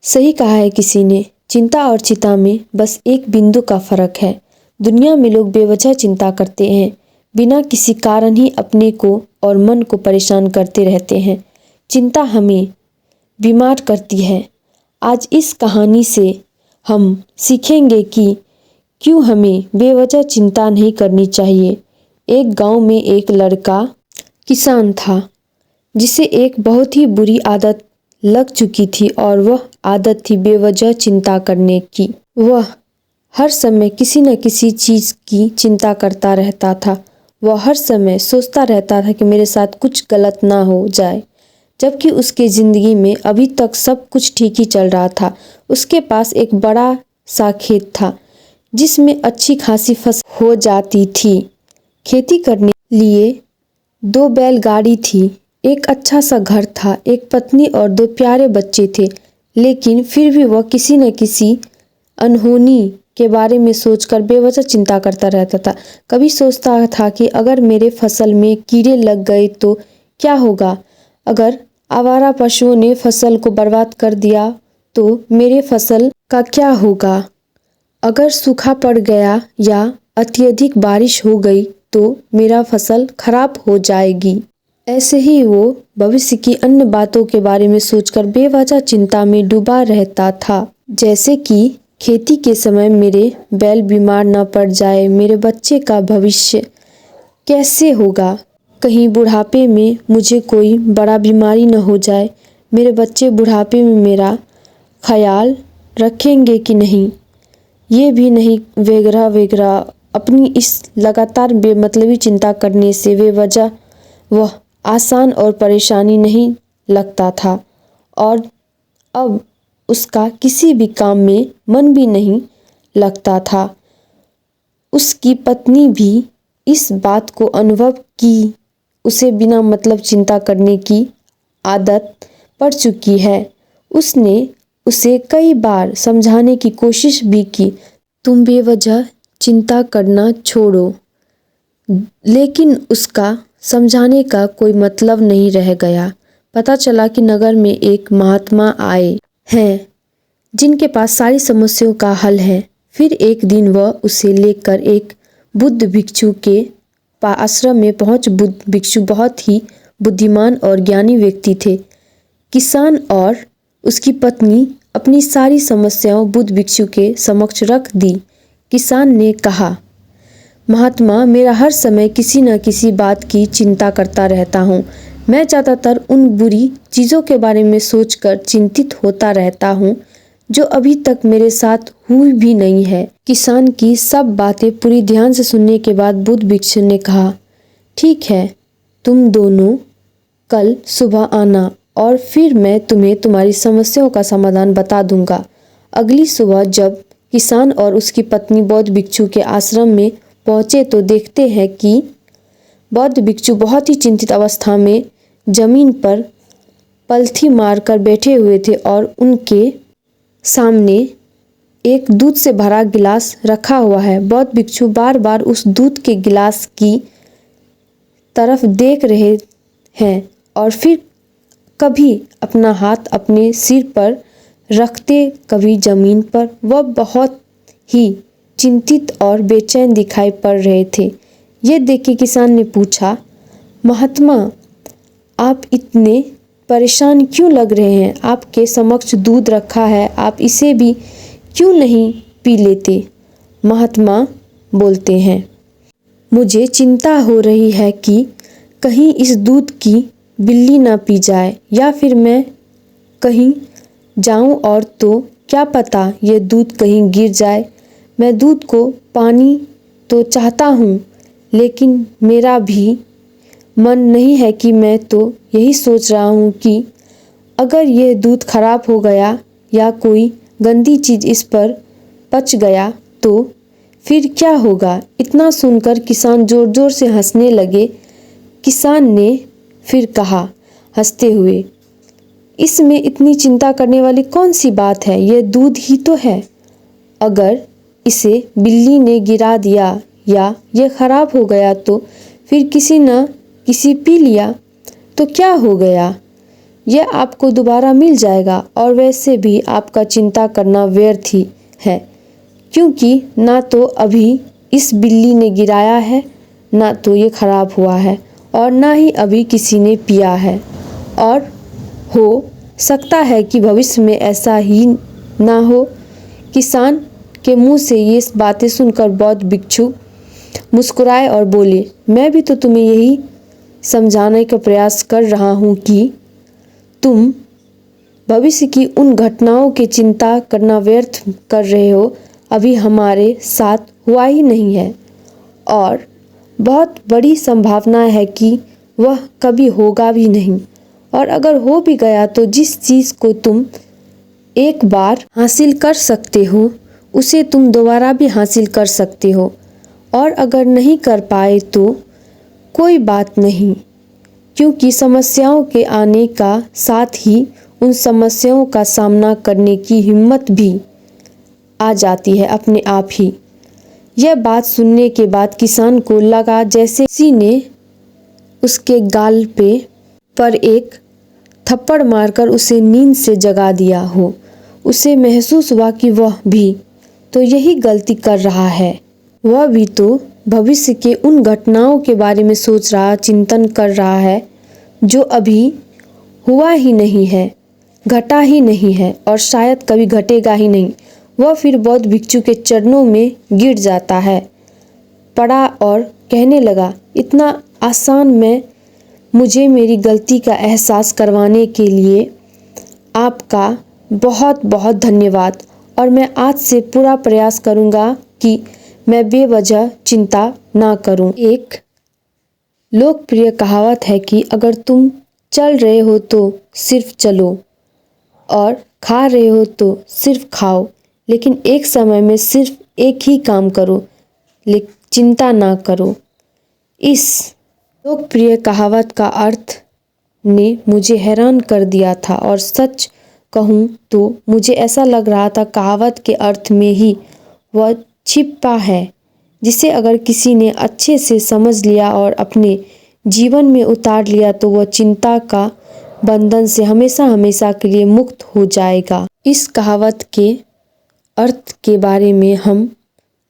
सही कहा है किसी ने, चिंता और चिता में बस एक बिंदु का फर्क है। दुनिया में लोग बेवजह चिंता करते हैं, बिना किसी कारण ही अपने को और मन को परेशान करते रहते हैं। चिंता हमें बीमार करती है। आज इस कहानी से हम सीखेंगे कि क्यों हमें बेवजह चिंता नहीं करनी चाहिए। एक गांव में एक लड़का किसान था, जिसे एक बहुत ही बुरी आदत लग चुकी थी और वह आदत थी बेवजह चिंता करने की। वह हर समय किसी न किसी चीज़ की चिंता करता रहता था। वह हर समय सोचता रहता था कि मेरे साथ कुछ गलत ना हो जाए, जबकि उसके ज़िंदगी में अभी तक सब कुछ ठीक ही चल रहा था। उसके पास एक बड़ा सा खेत था, जिसमें अच्छी खासी फसल हो जाती थी। खेती करने लिए 2 बैलगाड़ी थी, एक अच्छा सा घर था, एक पत्नी और 2 प्यारे बच्चे थे। लेकिन फिर भी वह किसी न किसी अनहोनी के बारे में सोचकर बेवजह चिंता करता रहता था। कभी सोचता था कि अगर मेरे फसल में कीड़े लग गए तो क्या होगा, अगर आवारा पशुओं ने फसल को बर्बाद कर दिया तो मेरे फसल का क्या होगा, अगर सूखा पड़ गया या अत्यधिक बारिश हो गई तो मेरा फसल खराब हो जाएगी। ऐसे ही वो भविष्य की अन्य बातों के बारे में सोचकर बेवजह चिंता में डूबा रहता था। जैसे कि खेती के समय मेरे बैल बीमार न पड़ जाए, मेरे बच्चे का भविष्य कैसे होगा, कहीं बुढ़ापे में मुझे कोई बड़ा बीमारी न हो जाए, मेरे बच्चे बुढ़ापे में मेरा ख्याल रखेंगे कि नहीं। ये भी नहीं वगैरह वगैरह। अपनी इस लगातार बेमतलबी चिंता करने से बेवजह वह आसान और परेशानी नहीं लगता था और अब उसका किसी भी काम में मन भी नहीं लगता था। उसकी पत्नी भी इस बात को अनुभव की, उसे बिना मतलब चिंता करने की आदत पड़ चुकी है। उसने उसे कई बार समझाने की कोशिश भी की, तुम बेवजह चिंता करना छोड़ो, लेकिन उसका समझाने का कोई मतलब नहीं रह गया। पता चला कि नगर में एक महात्मा आए हैं, जिनके पास सारी समस्याओं का हल है। फिर एक दिन वह उसे लेकर एक बुद्ध भिक्षु के आश्रम में पहुंच। बुद्ध भिक्षु बहुत ही बुद्धिमान और ज्ञानी व्यक्ति थे। किसान और उसकी पत्नी अपनी सारी समस्याओं बुद्ध भिक्षु के समक्ष रख दी। किसान ने कहा, महात्मा, मेरा हर समय किसी न किसी बात की चिंता करता रहता हूँ। मैं ज़्यादातर उन बुरी चीज़ों के बारे में सोचकर चिंतित होता रहता हूँ जो अभी तक मेरे साथ हुई भी नहीं है। किसान की सब बातें पूरी ध्यान से सुनने के बाद बुद्ध भिक्षु ने कहा, ठीक है, तुम दोनों कल सुबह आना और फिर मैं तुम्हें तुम्हारी समस्याओं का समाधान बता दूंगा। अगली सुबह जब किसान और उसकी पत्नी बौद्ध भिक्षु के आश्रम में पहुँचे तो देखते हैं कि बौद्ध भिक्षु बहुत ही चिंतित अवस्था में जमीन पर पलथी मारकर बैठे हुए थे और उनके सामने एक दूध से भरा गिलास रखा हुआ है। बौद्ध भिक्षु बार बार उस दूध के गिलास की तरफ देख रहे हैं और फिर कभी अपना हाथ अपने सिर पर रखते, कभी जमीन पर। वह बहुत ही चिंतित और बेचैन दिखाई पड़ रहे थे। ये देख के किसान ने पूछा, महात्मा, आप इतने परेशान क्यों लग रहे हैं? आपके समक्ष दूध रखा है, आप इसे भी क्यों नहीं पी लेते? महात्मा बोलते हैं, मुझे चिंता हो रही है कि कहीं इस दूध की बिल्ली ना पी जाए या फिर मैं कहीं जाऊं और तो क्या पता ये दूध कहीं गिर जाए। मैं दूध को पानी तो चाहता हूँ, लेकिन मेरा भी मन नहीं है कि मैं तो यही सोच रहा हूँ कि अगर यह दूध खराब हो गया या कोई गंदी चीज़ इस पर पच गया तो फिर क्या होगा। इतना सुनकर किसान ज़ोर ज़ोर से हंसने लगे। किसान ने फिर कहा हंसते हुए, इसमें इतनी चिंता करने वाली कौन सी बात है? यह दूध ही तो है। अगर इसे बिल्ली ने गिरा दिया या यह खराब हो गया तो फिर किसी न किसी पी लिया तो क्या हो गया। यह आपको दोबारा मिल जाएगा और वैसे भी आपका चिंता करना व्यर्थ ही है, क्योंकि ना तो अभी इस बिल्ली ने गिराया है, ना तो ये खराब हुआ है और ना ही अभी किसी ने पिया है। और हो सकता है कि भविष्य में ऐसा ही ना हो। किसान के मुंह से ये बातें सुनकर बौद्ध भिक्षु मुस्कुराए और बोले, मैं भी तो तुम्हें यही समझाने का प्रयास कर रहा हूँ कि तुम भविष्य की उन घटनाओं की चिंता करना व्यर्थ कर रहे हो। अभी हमारे साथ हुआ ही नहीं है और बहुत बड़ी संभावना है कि वह कभी होगा भी नहीं, और अगर हो भी गया तो जिस चीज़ को तुम एक बार हासिल कर सकते हो उसे तुम दोबारा भी हासिल कर सकते हो, और अगर नहीं कर पाए तो कोई बात नहीं, क्योंकि समस्याओं के आने का साथ ही उन समस्याओं का सामना करने की हिम्मत भी आ जाती है अपने आप ही। यह बात सुनने के बाद किसान को लगा जैसे किसी ने उसके गाल पर एक थप्पड़ मारकर उसे नींद से जगा दिया हो। उसे महसूस हुआ कि वह भी तो यही गलती कर रहा है। वह भी तो भविष्य के उन घटनाओं के बारे में सोच रहा, चिंतन कर रहा है जो अभी हुआ ही नहीं है, घटा ही नहीं है और शायद कभी घटेगा ही नहीं। वह फिर बौद्ध भिक्षु के चरणों में गिर जाता है, पड़ा और कहने लगा, इतना आसान में मुझे मेरी गलती का एहसास करवाने के लिए आपका बहुत बहुत धन्यवाद, और मैं आज से पूरा प्रयास करूँगा कि मैं बेवजह चिंता ना करूं। एक लोकप्रिय कहावत है कि अगर तुम चल रहे हो तो सिर्फ चलो और खा रहे हो तो सिर्फ खाओ, लेकिन एक समय में सिर्फ एक ही काम करो, लेकिन चिंता ना करो। इस लोकप्रिय कहावत का अर्थ ने मुझे हैरान कर दिया था, और सच कहूँ तो मुझे ऐसा लग रहा था कहावत के अर्थ में ही वह छिपा है, जिसे अगर किसी ने अच्छे से समझ लिया और अपने जीवन में उतार लिया तो वह चिंता का बंधन से हमेशा हमेशा के लिए मुक्त हो जाएगा। इस कहावत के अर्थ के बारे में हम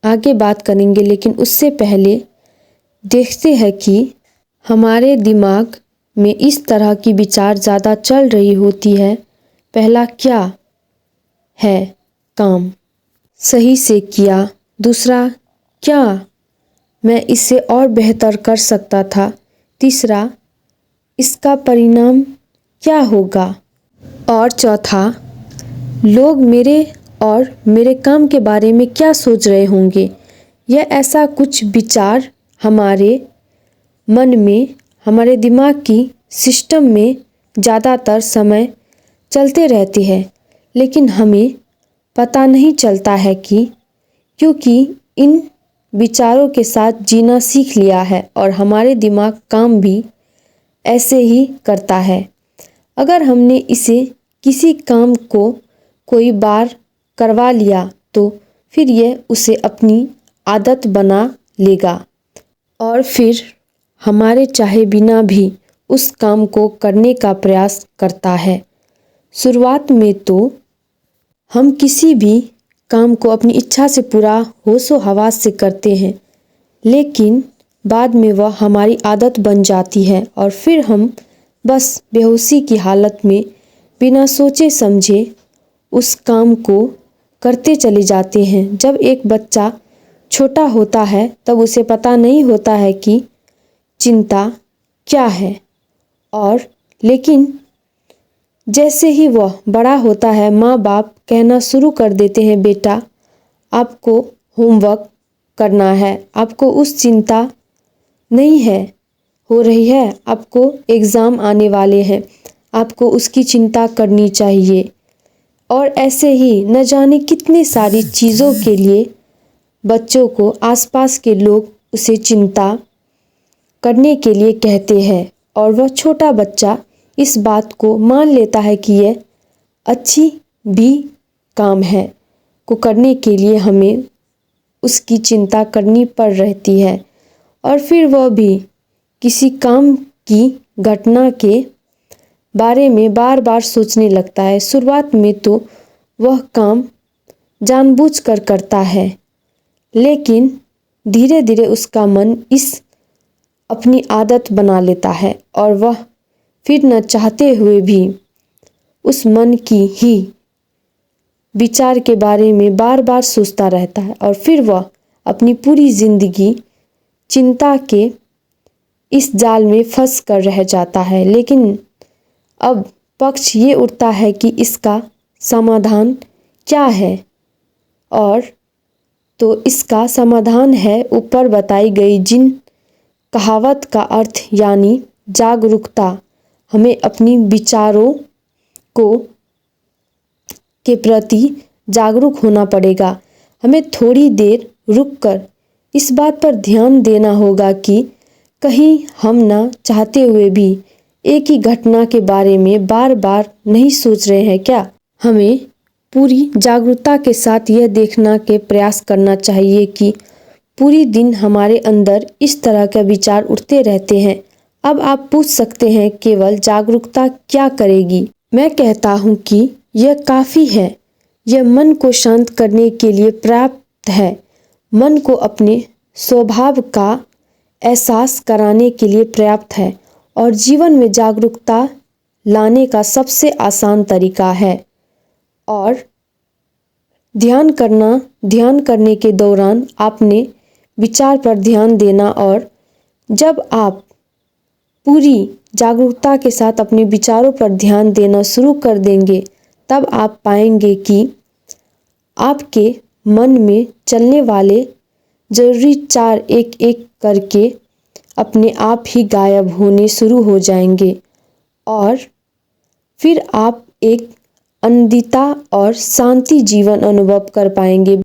आगे बात करेंगे, लेकिन उससे पहले देखते हैं कि हमारे दिमाग में इस तरह की विचार ज़्यादा चल रही होती है। पहला क्या है काम सही से किया, दूसरा क्या मैं इसे और बेहतर कर सकता था, तीसरा इसका परिणाम क्या होगा, और चौथा लोग मेरे और मेरे काम के बारे में क्या सोच रहे होंगे। यह ऐसा कुछ विचार हमारे मन में, हमारे दिमाग की सिस्टम में ज़्यादातर समय चलते रहते हैं, लेकिन हमें पता नहीं चलता है कि क्योंकि इन विचारों के साथ जीना सीख लिया है और हमारे दिमाग काम भी ऐसे ही करता है। अगर हमने इसे किसी काम को कोई बार करवा लिया तो फिर यह उसे अपनी आदत बना लेगा और फिर हमारे चाहे बिना भी उस काम को करने का प्रयास करता है। शुरुआत में तो हम किसी भी काम को अपनी इच्छा से पूरा होशो हवास से करते हैं, लेकिन बाद में वह हमारी आदत बन जाती है और फिर हम बस बेहोशी की हालत में बिना सोचे समझे उस काम को करते चले जाते हैं। जब एक बच्चा छोटा होता है तब उसे पता नहीं होता है कि चिंता क्या है, और लेकिन जैसे ही वह बड़ा होता है माँ बाप कहना शुरू कर देते हैं, बेटा आपको होमवर्क करना है, आपको उस चिंता नहीं है हो रही है, आपको एग्ज़ाम आने वाले हैं, आपको उसकी चिंता करनी चाहिए। और ऐसे ही न जाने कितनी सारी चीज़ों के लिए बच्चों को आसपास के लोग उसे चिंता करने के लिए कहते हैं, और वह छोटा बच्चा इस बात को मान लेता है कि यह अच्छी भी काम है को करने के लिए हमें उसकी चिंता करनी पड़ रहती है। और फिर वह भी किसी काम की घटना के बारे में बार बार सोचने लगता है। शुरुआत में तो वह काम जानबूझकर करता है, लेकिन धीरे धीरे उसका मन इस अपनी आदत बना लेता है और वह फिर न चाहते हुए भी उस मन की ही विचार के बारे में बार बार सोचता रहता है और फिर वह अपनी पूरी जिंदगी चिंता के इस जाल में फंस कर रह जाता है। लेकिन अब पक्ष ये उठता है कि इसका समाधान क्या है, और तो इसका समाधान है ऊपर बताई गई जिन कहावत का अर्थ यानी जागरूकता। हमें अपनी विचारों को के प्रति जागरूक होना पड़ेगा। हमें थोड़ी देर रुककर इस बात पर ध्यान देना होगा कि कहीं हम ना चाहते हुए भी एक ही घटना के बारे में बार बार नहीं सोच रहे हैं क्या। हमें पूरी जागरूकता के साथ यह देखना के प्रयास करना चाहिए कि पूरी दिन हमारे अंदर इस तरह के विचार उठते रहते हैं। अब आप पूछ सकते हैं केवल जागरूकता क्या करेगी। मैं कहता हूँ कि यह काफ़ी है। यह मन को शांत करने के लिए पर्याप्त है। मन को अपने स्वभाव का एहसास कराने के लिए पर्याप्त है और जीवन में जागरूकता लाने का सबसे आसान तरीका है। और ध्यान करने के दौरान आपने विचार पर ध्यान देना, और जब आप पूरी जागरूकता के साथ अपने विचारों पर ध्यान देना शुरू कर देंगे तब आप पाएंगे कि आपके मन में चलने वाले जरूरी विचार एक एक करके अपने आप ही गायब होने शुरू हो जाएंगे और फिर आप एक आनंदिता और शांति जीवन अनुभव कर पाएंगे।